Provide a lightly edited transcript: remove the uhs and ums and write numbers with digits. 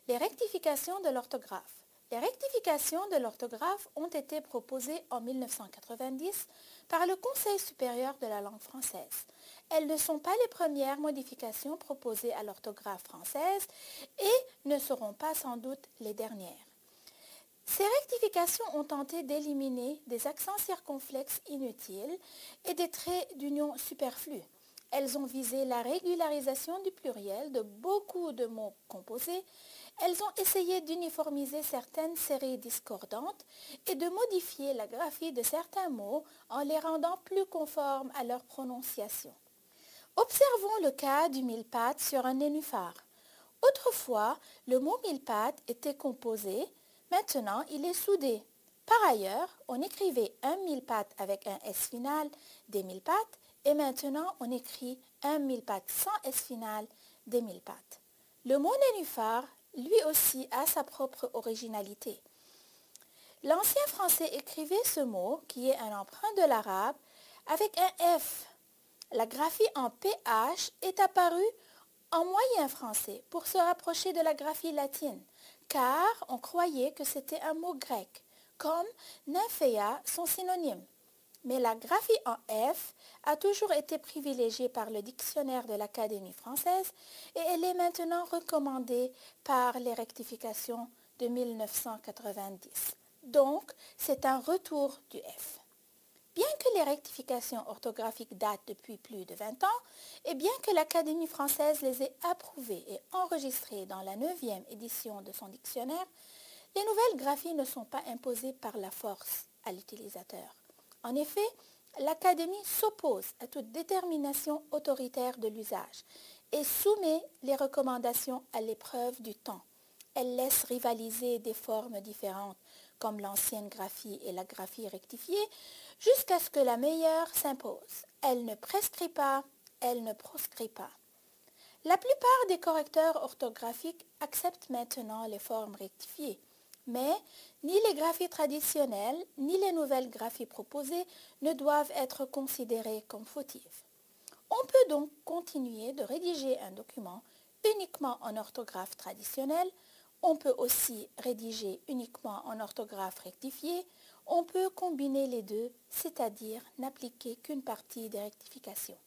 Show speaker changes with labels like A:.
A: Les rectifications de l'orthographe. Les rectifications de l'orthographe ont été proposées en 1990 par le Conseil supérieur de la langue française. Elles ne sont pas les premières modifications proposées à l'orthographe française et ne seront pas sans doute les dernières. Ces rectifications ont tenté d'éliminer des accents circonflexes inutiles et des traits d'union superflus. Elles ont visé la régularisation du pluriel de beaucoup de mots composés. Elles ont essayé d'uniformiser certaines séries discordantes et de modifier la graphie de certains mots en les rendant plus conformes à leur prononciation. Observons le cas du mille-pattes sur un nénuphar. Autrefois, le mot mille-pattes était composé, maintenant il est soudé. Par ailleurs, on écrivait un mille-pattes avec un S final, des mille-pattes, et maintenant on écrit un mille-pattes sans S final, des mille-pattes. Le mot nénuphar, lui aussi, a sa propre originalité. L'ancien français écrivait ce mot, qui est un emprunt de l'arabe, avec un F. La graphie en PH est apparue en moyen français pour se rapprocher de la graphie latine, car on croyait que c'était un mot grec, comme nymphéa sont synonymes. Mais la graphie en F a toujours été privilégiée par le dictionnaire de l'Académie française et elle est maintenant recommandée par les rectifications de 1990. Donc, c'est un retour du F. Bien que les rectifications orthographiques datent depuis plus de 20 ans, et bien que l'Académie française les ait approuvées et enregistrées dans la 9e édition de son dictionnaire, les nouvelles graphies ne sont pas imposées par la force à l'utilisateur. En effet, l'Académie s'oppose à toute détermination autoritaire de l'usage et soumet les recommandations à l'épreuve du temps. Elle laisse rivaliser des formes différentes, comme l'ancienne graphie et la graphie rectifiée, jusqu'à ce que la meilleure s'impose. Elle ne prescrit pas, elle ne proscrit pas. La plupart des correcteurs orthographiques acceptent maintenant les formes rectifiées. Mais ni les graphies traditionnelles, ni les nouvelles graphies proposées ne doivent être considérées comme fautives. On peut donc continuer de rédiger un document uniquement en orthographe traditionnelle. On peut aussi rédiger uniquement en orthographe rectifiée. On peut combiner les deux, c'est-à-dire n'appliquer qu'une partie des rectifications.